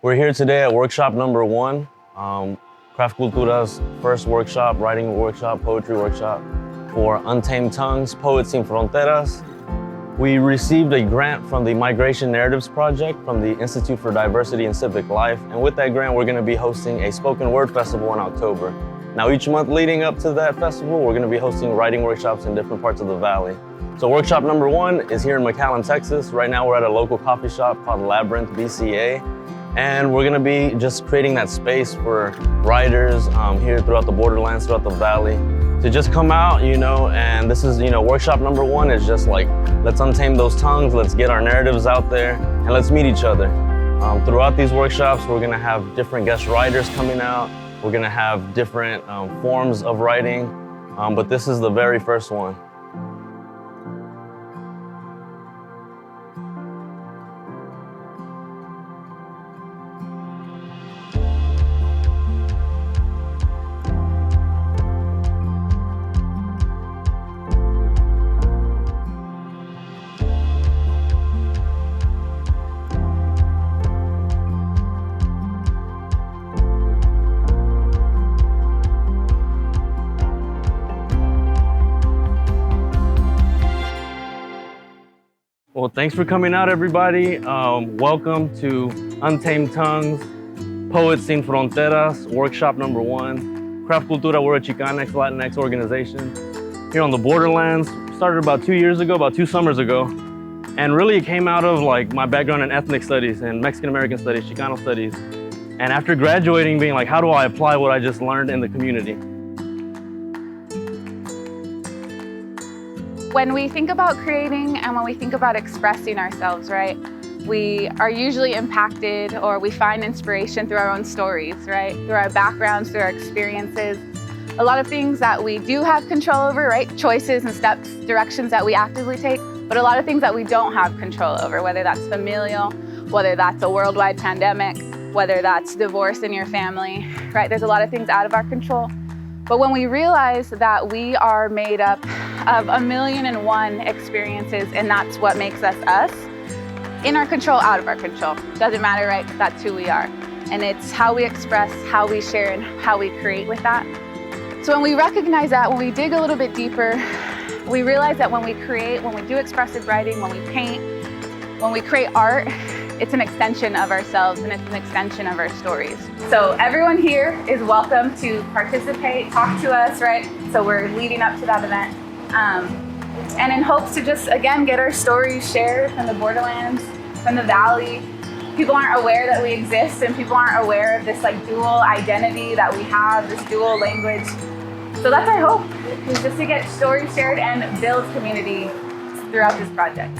We're here today at workshop number 1, Craft Cultura's first workshop, writing workshop, poetry workshop for Untamed Tongues, Poets in Fronteras. We received a grant from the Migration Narratives Project from the Institute for Diversity and Civic LIfe, and with that grant we're going to be hosting a spoken word festival in October. Now each month leading up to that festival we're going to be hosting writing workshops in different parts of the valley. So workshop number 1 is here in McAllen, Texas. Right now we're at a local coffee shop called Labyrinth BCA. And we're gonna be just creating that space for writers here throughout the borderlands, throughout the valley, to just come out, and this is, workshop number 1 is just like, let's untame those tongues, let's get our narratives out there, and let's meet each other. Throughout these workshops, we're gonna have different guest writers coming out. We're gonna have different forms of writing, but this is the very first one. Well, thanks for coming out, everybody. Welcome to Untamed Tongues, Poets in Fronteras, workshop number 1. Craft Cultura, we're a Chicanx, Latinx organization here on the borderlands. Started about 2 summers ago. And really it came out of like my background in ethnic studies and Mexican American studies, Chicano studies. And after graduating, being like, how do I apply what I just learned in the community? When we think about creating and when we think about expressing ourselves, right, we are usually impacted or we find inspiration through our own stories, right, through our backgrounds, through our experiences. A lot of things that we do have control over, right, choices and steps, directions that we actively take, but a lot of things that we don't have control over, whether that's familial, whether that's a worldwide pandemic, whether that's divorce in your family, right, there's a lot of things out of our control. But when we realize that we are made up of 1,000,001 experiences and that's what makes us us, in our control, out of our control. Doesn't matter, right? That's who we are. And it's how we express, how we share, and how we create with that. So when we recognize that, when we dig a little bit deeper, we realize that when we create, when we do expressive writing, when we paint, when we create art, it's an extension of ourselves and it's an extension of our stories. So everyone here is welcome to participate, talk to us, right? So we're leading up to that event. And in hopes to just, again, get our stories shared from the borderlands, from the valley. People aren't aware that we exist and people aren't aware of this like dual identity that we have, this dual language. So that's our hope, is just to get stories shared and build community throughout this project.